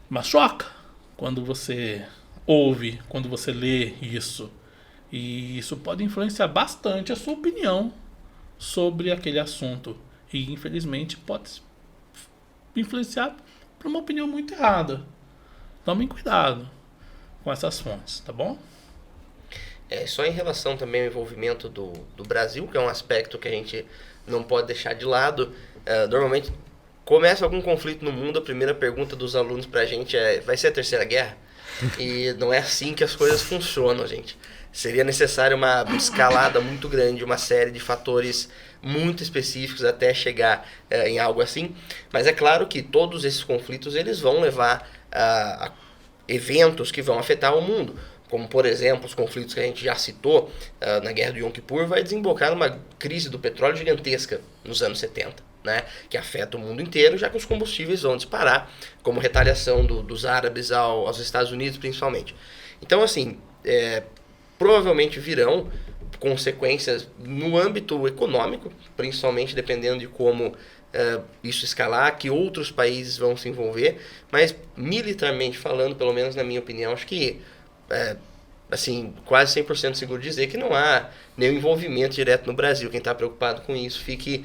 Mas choca quando você ouve, quando você lê isso. E isso pode influenciar bastante a sua opinião sobre aquele assunto. E infelizmente pode influenciar para uma opinião muito errada. Tomem cuidado com essas fontes, tá bom? Só em relação também ao envolvimento do Brasil, que é um aspecto que a gente não pode deixar de lado. Normalmente, começa algum conflito no mundo, a primeira pergunta dos alunos pra gente vai ser a Terceira Guerra? E não é assim que as coisas funcionam, gente. Seria necessário uma escalada muito grande, uma série de fatores muito específicos até chegar em algo assim. Mas é claro que todos esses conflitos eles vão levar a eventos que vão afetar o mundo. Como, por exemplo, os conflitos que a gente já citou na Guerra do Yom Kippur, vai desembocar numa crise do petróleo gigantesca nos anos 70, né? Que afeta o mundo inteiro, já que os combustíveis vão disparar, como retaliação dos árabes aos Estados Unidos, principalmente. Então, assim, provavelmente virão consequências no âmbito econômico, principalmente dependendo de como isso escalar, que outros países vão se envolver, mas militarmente falando, pelo menos na minha opinião, acho que assim, quase 100% seguro dizer que não há nenhum envolvimento direto no Brasil. Quem está preocupado com isso, fique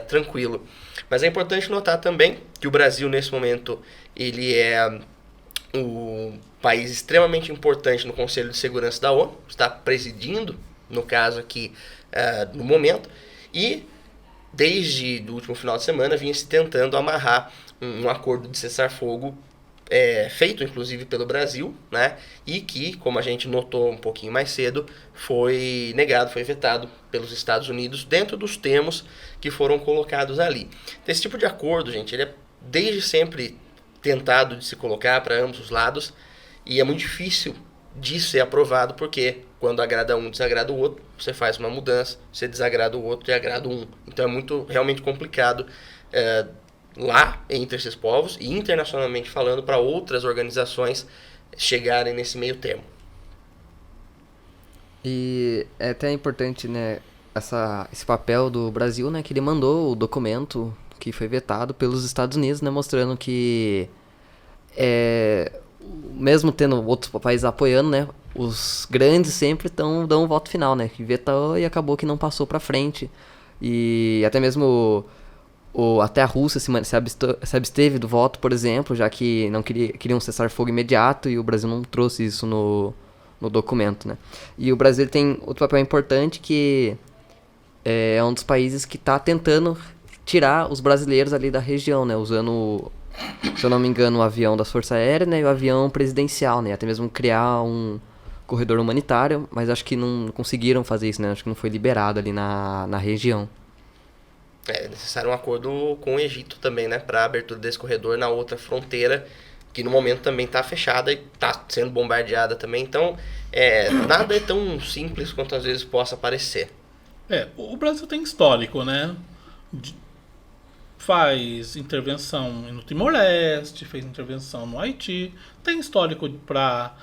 tranquilo. Mas é importante notar também que o Brasil, nesse momento, ele é um país extremamente importante no Conselho de Segurança da ONU, está presidindo, no caso aqui, no momento, e desde o último final de semana vinha se tentando amarrar um acordo de cessar-fogo feito inclusive pelo Brasil, né? E que, como a gente notou um pouquinho mais cedo, foi negado, foi vetado pelos Estados Unidos dentro dos termos que foram colocados ali. Esse tipo de acordo, gente, ele é desde sempre tentado de se colocar para ambos os lados e é muito difícil de ser aprovado porque quando agrada um, desagrada o outro, você faz uma mudança, você desagrada o outro e agrada um. Então é muito realmente complicado lá entre esses povos e internacionalmente falando para outras organizações chegarem nesse meio termo. E é até importante, né, esse papel do Brasil, né, que ele mandou o documento que foi vetado pelos Estados Unidos, né, mostrando que mesmo tendo outros países apoiando, né, os grandes sempre dão um voto final, né, que vetou e acabou que não passou para frente. E até mesmo até a Rússia se absteve do voto, por exemplo, já que não queria um cessar-fogo imediato e o Brasil não trouxe isso no documento, né? E o Brasil tem outro papel importante que é um dos países que está tentando tirar os brasileiros ali da região, né? Usando, se eu não me engano, o avião das Forças Aéreas, né? E o avião presidencial, né? Até mesmo criar um corredor humanitário, mas acho que não conseguiram fazer isso, né? Acho que não foi liberado ali na região. É necessário um acordo com o Egito também, né, para a abertura desse corredor na outra fronteira, que no momento também está fechada e está sendo bombardeada também. Então, nada é tão simples quanto às vezes possa parecer. O Brasil tem histórico, né? Faz intervenção no Timor-Leste, fez intervenção no Haiti, tem histórico para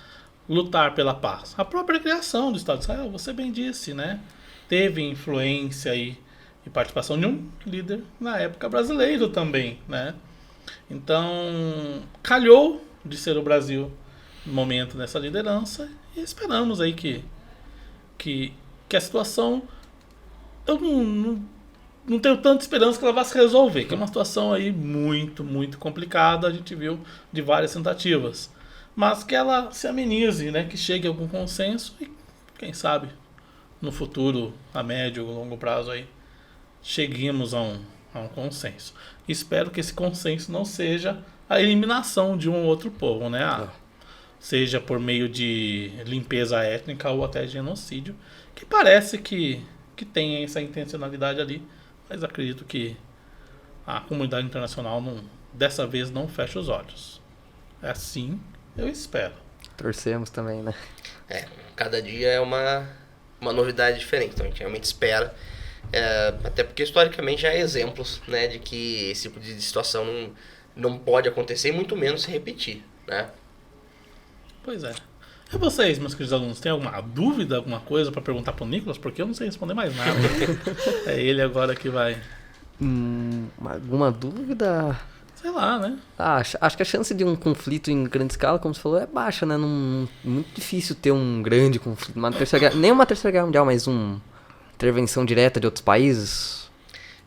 lutar pela paz. A própria criação do Estado de Israel, você bem disse, né? Teve influência aí e participação de um líder na época brasileiro também, né? Então, calhou de ser o Brasil no momento nessa liderança e esperamos aí que a situação, eu não tenho tanta esperança que ela vá se resolver, que é uma situação aí muito, muito complicada, a gente viu de várias tentativas, mas que ela se amenize, né? Que chegue a algum consenso e quem sabe no futuro, a médio ou longo prazo aí, cheguemos a um consenso. Espero que esse consenso não seja a eliminação de um ou outro povo, né? Seja por meio de limpeza étnica ou até genocídio, que parece que tem essa intencionalidade ali, mas acredito que a comunidade internacional dessa vez não fecha os olhos. É assim, eu espero. Torcemos também, né? Cada dia é uma novidade diferente, então a gente realmente espera. Até porque historicamente já há exemplos, né, de que esse tipo de situação não pode acontecer e muito menos se repetir, né? Pois é. E vocês, meus queridos alunos, tem alguma dúvida, alguma coisa pra perguntar pro Nicolas? Porque eu não sei responder mais nada. É ele agora que vai... Alguma dúvida? Sei lá, né? Acho que a chance de um conflito em grande escala, como você falou, é baixa, né? Muito difícil ter um grande conflito. Nem uma terceira guerra mundial, mas uma intervenção direta de outros países.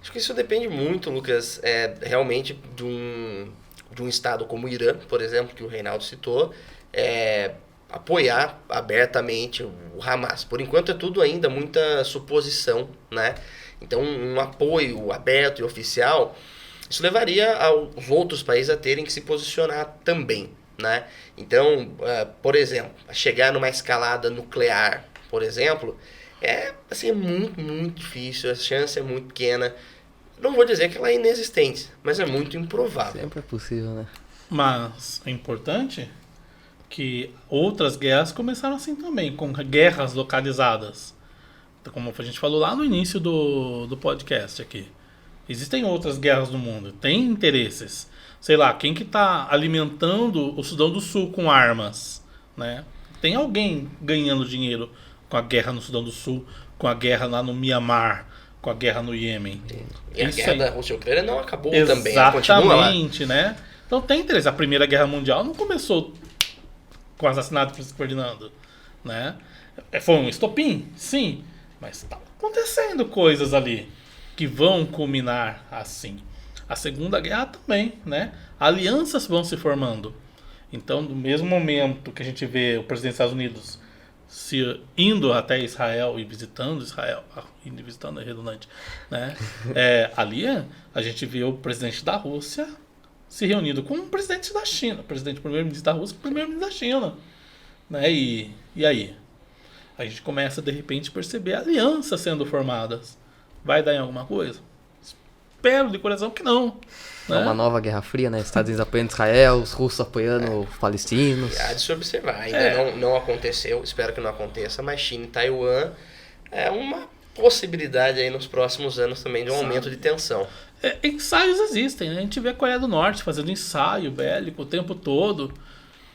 Acho que isso depende muito, Lucas, realmente de um estado como o Irã, por exemplo, que o Reinaldo citou, apoiar abertamente o Hamas. Por enquanto é tudo ainda muita suposição, né? Então um apoio aberto e oficial, isso levaria aos outros países a terem que se posicionar também, né? Então, por exemplo, chegar numa escalada nuclear, por exemplo, é muito, muito difícil, a chance é muito pequena. Não vou dizer que ela é inexistente, mas é muito improvável. Sempre é possível, né? Mas é importante que outras guerras começaram assim também, com guerras localizadas. Como a gente falou lá no início do podcast aqui. Existem outras guerras no mundo, tem interesses. Sei lá, quem que tá alimentando o Sudão do Sul com armas, né? Tem alguém ganhando dinheiro com a guerra no Sudão do Sul, com a guerra lá no Mianmar, com a guerra no Iêmen. E a guerra da Rússia e Ucrânia não acabou também, exatamente, né? Então tem interesse. A Primeira Guerra Mundial não começou com o assassinato do Príncipe Ferdinando, né? Foi um estopim, sim, mas tá acontecendo coisas ali que vão culminar assim. A Segunda Guerra também, né? Alianças vão se formando. Então, no mesmo momento que a gente vê o presidente dos Estados Unidos indo até Israel e visitando Israel, indo visitando é redundante, né? Ali a gente vê o presidente da Rússia se reunindo com o presidente da China, o primeiro-ministro da Rússia com o primeiro-ministro da China, né? E aí? A gente começa de repente a perceber alianças sendo formadas. Vai dar em alguma coisa? Espero de coração que não. É Né? uma nova Guerra Fria, né? Estados Unidos apoiando Israel, os russos apoiando os palestinos. E há de se observar, ainda não aconteceu, espero que não aconteça, mas China e Taiwan é uma possibilidade aí nos próximos anos também de um aumento de tensão. Ensaios existem, né? A gente vê a Coreia do Norte fazendo ensaio bélico o tempo todo,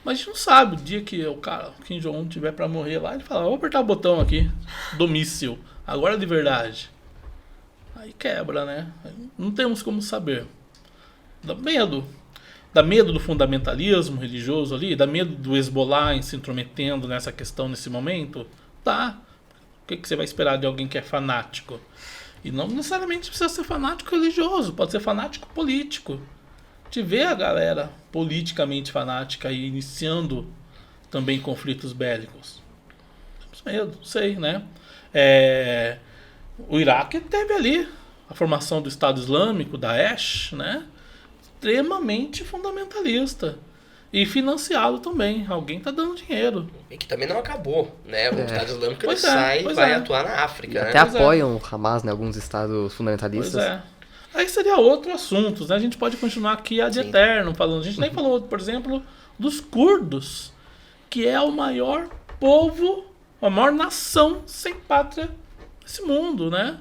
mas a gente não sabe o dia que o Kim Jong-un tiver pra morrer lá, ele fala, vou apertar o botão aqui do míssil, agora de verdade. Aí quebra, né? Não temos como saber. Dá medo. Dá medo do fundamentalismo religioso ali? Dá medo do Hezbollah se intrometendo nessa questão nesse momento? Tá. O que você vai esperar de alguém que é fanático? E não necessariamente precisa ser fanático religioso, pode ser fanático político. Te vê a galera politicamente fanática e iniciando também conflitos bélicos. Temos medo, sei, né? O Iraque teve ali a formação do Estado Islâmico, Daesh, né? Extremamente fundamentalista. E financiado também. Alguém tá dando dinheiro. E que também não acabou, né? O Estado Islâmico ele Pois vai é. atuar na África, né? Até apoiam o Hamas, né? Alguns estados fundamentalistas. Pois é. Aí seria outro assunto, né? A gente pode continuar aqui ad eterno falando. A gente nem falou, por exemplo, dos curdos, que é o maior povo, a maior nação sem pátria desse mundo, né?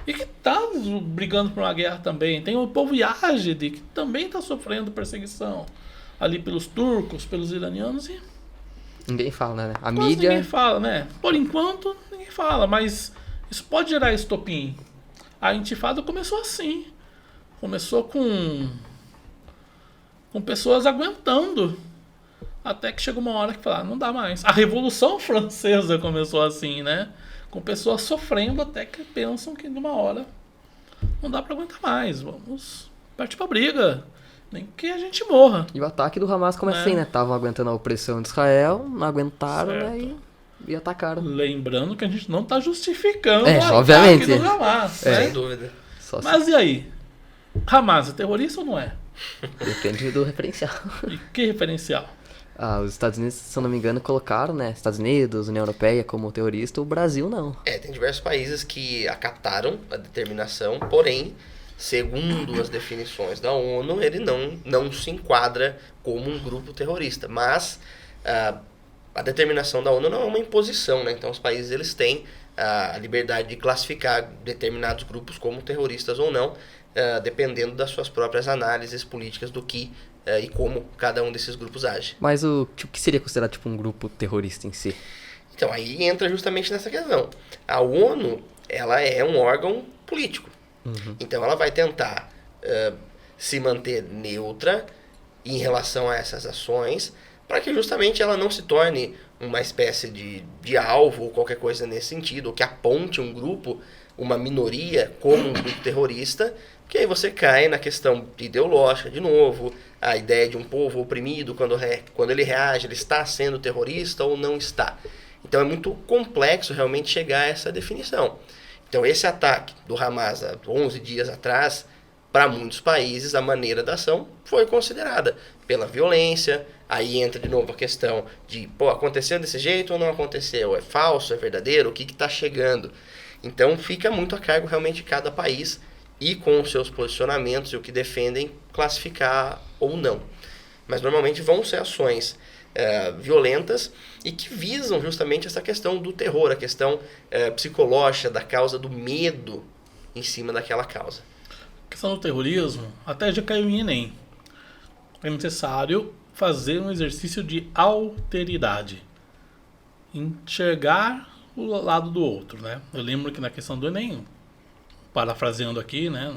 E que tá brigando por uma guerra também. Tem o povo Yazidi, que também tá sofrendo perseguição ali pelos turcos, pelos iranianos e Ninguém fala, né? A quase mídia... ninguém fala, né? Por enquanto, ninguém fala, mas isso pode gerar estopim. A intifada começou assim. Começou com pessoas aguentando. Até que chegou uma hora que falaram, não dá mais. A Revolução Francesa começou assim, né? Com pessoas sofrendo até que pensam que numa hora não dá pra aguentar mais. Vamos partir pra briga. Nem que a gente morra. E o ataque do Hamas começa assim, né? Estavam aguentando a opressão de Israel, não aguentaram, Certo. né? E atacaram. Lembrando que a gente não tá justificando o ataque obviamente. do Hamas, Sem né? dúvida. Só se... Mas e aí? Hamas é terrorista ou não é? Depende do referencial. E que referencial? Os Estados Unidos, se eu não me engano, colocaram, né? Estados Unidos, União Europeia como terrorista, o Brasil não. Tem diversos países que acataram a determinação, porém segundo as definições da ONU, ele não se enquadra como um grupo terrorista. Mas a determinação da ONU não é uma imposição, né? Então os países eles têm a liberdade de classificar determinados grupos como terroristas ou não, dependendo das suas próprias análises políticas do que e como cada um desses grupos age. Mas o que seria considerado tipo um grupo terrorista em si? Então aí entra justamente nessa questão. A ONU, ela é um órgão político. Então ela vai tentar se manter neutra em relação a essas ações, para que justamente ela não se torne uma espécie de alvo ou qualquer coisa nesse sentido, ou que aponte um grupo, uma minoria, como um grupo terrorista, que aí você cai na questão ideológica de novo, a ideia de um povo oprimido, quando ele reage, ele está sendo terrorista ou não está. Então é muito complexo realmente chegar a essa definição. Então esse ataque do Hamas há 11 dias atrás, para muitos países, a maneira da ação foi considerada pela violência. Aí entra de novo a questão de, aconteceu desse jeito ou não aconteceu? É falso, é verdadeiro? O que está chegando? Então fica muito a cargo realmente de cada país e com os seus posicionamentos e o que defendem classificar ou não. Mas normalmente vão ser ações violentas e que visam justamente essa questão do terror, a questão psicológica, da causa do medo em cima daquela causa. A questão do terrorismo até já caiu em Enem. É necessário fazer um exercício de alteridade. Enxergar o lado do outro, né? Eu lembro que na questão do Enem, parafraseando aqui, né?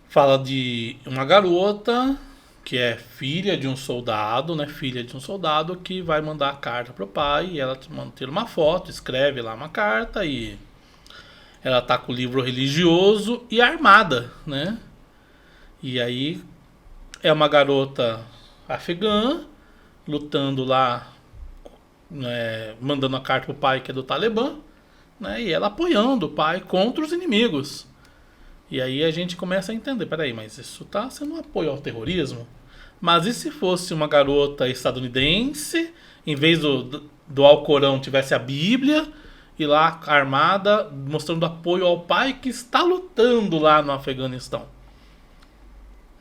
Fala de uma garota que é filha de um soldado, né? Filha de um soldado que vai mandar a carta pro pai e ela tira uma foto, escreve lá uma carta e ela tá com o livro religioso e armada, né? E aí é uma garota afegã lutando lá, né, mandando a carta pro pai que é do Talibã, né? E ela apoiando o pai contra os inimigos. E aí a gente começa a entender, peraí, mas isso tá sendo um apoio ao terrorismo? Mas e se fosse uma garota estadunidense, em vez do Alcorão tivesse a Bíblia, e lá armada, mostrando apoio ao pai que está lutando lá no Afeganistão?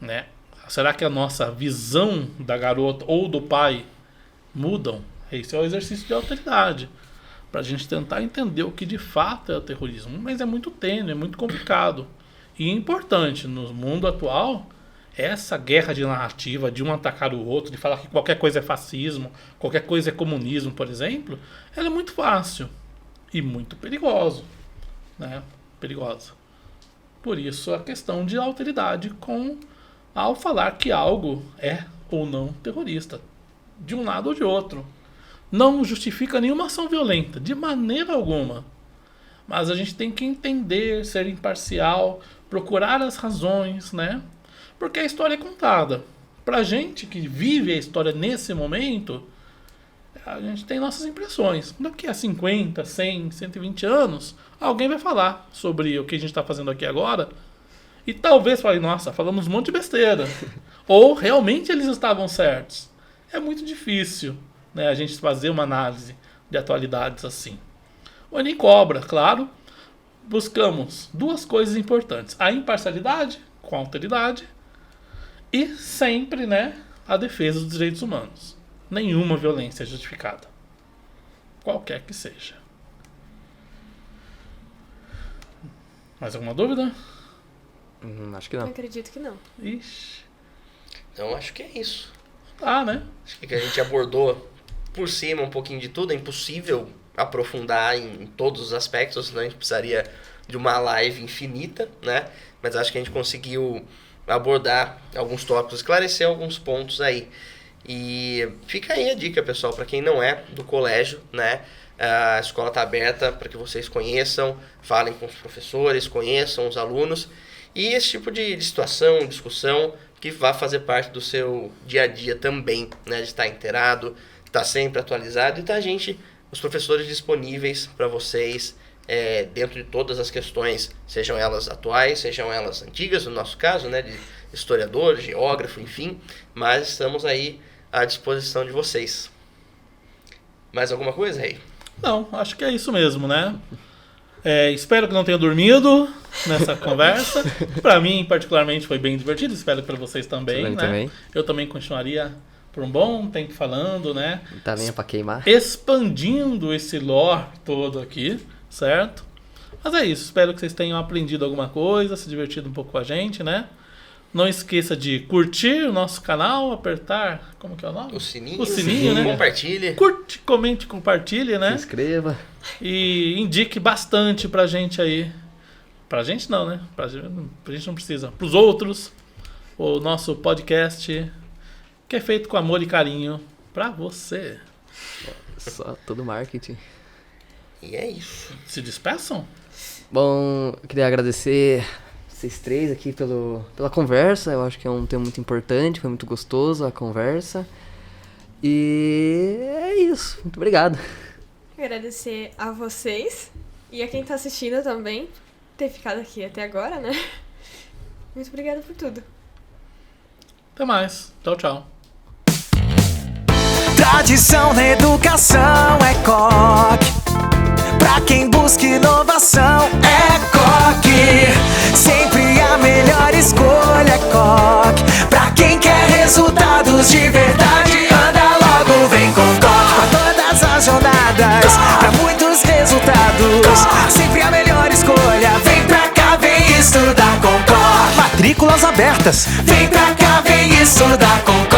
Né? Será que a nossa visão da garota ou do pai mudam? Esse é o exercício de alteridade, para a gente tentar entender o que de fato é o terrorismo. Mas é muito tênue, é muito complicado. E importante, no mundo atual, essa guerra de narrativa, de um atacar o outro, de falar que qualquer coisa é fascismo, qualquer coisa é comunismo, por exemplo, ela é muito fácil e muito perigosa, né? Perigosa. Por isso a questão de alteridade ao falar que algo é ou não terrorista, de um lado ou de outro. Não justifica nenhuma ação violenta, de maneira alguma. Mas a gente tem que entender, ser imparcial, procurar as razões, né? Porque a história é contada. Pra gente que vive a história nesse momento, a gente tem nossas impressões. Daqui a 50, 100, 120 anos, alguém vai falar sobre o que a gente está fazendo aqui agora e talvez fale, nossa, falamos um monte de besteira. Ou realmente eles estavam certos. É muito difícil, né, a gente fazer uma análise de atualidades assim. O Enem cobra, claro. Buscamos duas coisas importantes: a imparcialidade com a alteridade e sempre, né, a defesa dos direitos humanos. Nenhuma violência é justificada, qualquer que seja. Mais alguma dúvida? Acho que Eu não. acredito que não. Ixi. Então acho que é isso. Né? Acho que a gente abordou por cima um pouquinho de tudo. É impossível aprofundar em todos os aspectos, senão a gente precisaria de uma live infinita, né? Mas acho que a gente conseguiu abordar alguns tópicos, esclarecer alguns pontos aí. E fica aí a dica, pessoal, para quem não é do colégio, né? A escola está aberta para que vocês conheçam, falem com os professores, conheçam os alunos. E esse tipo de situação, discussão, que vai fazer parte do seu dia a dia também, né? De estar inteirado, estar sempre atualizado e tá os professores disponíveis para vocês dentro de todas as questões, sejam elas atuais, sejam elas antigas, no nosso caso, né? De historiador, geógrafo, enfim. Mas estamos aí à disposição de vocês. Mais alguma coisa, Rei? Não, acho que é isso mesmo, né? Espero que não tenha dormido nessa conversa. Para mim, particularmente, foi bem divertido. Espero que para vocês também, né? Também. Eu também continuaria por um bom tempo falando, né? Tá lenha pra queimar. Expandindo esse lore todo aqui, certo? Mas é isso. Espero que vocês tenham aprendido alguma coisa, se divertido um pouco com a gente, né? Não esqueça de curtir o nosso canal, apertar... Como que é o nome? O sininho. O sininho, né? Compartilhe. Curte, comente, compartilhe, né? Se inscreva. E indique bastante pra gente aí. Pra gente não, né? Pra gente não precisa. Pros outros, o nosso podcast, que é feito com amor e carinho pra você. Só todo marketing. E é isso. Se despeçam? Bom, eu queria agradecer vocês três aqui pela conversa. Eu acho que é um tema muito importante, foi muito gostoso a conversa. E é isso. Muito obrigado. Agradecer a vocês e a quem tá assistindo também por ter ficado aqui até agora, né? Muito obrigada por tudo. Até mais. Tchau, tchau. Tradição na educação é coque. Pra quem busca inovação é coque. Sempre a melhor escolha é coque. Pra quem quer resultados de verdade, anda logo, vem com coque. Pra todas as jornadas, pra muitos resultados, sempre a melhor escolha. Vem pra cá, vem estudar com coque. Matrículas abertas. Vem pra cá, vem estudar com coque.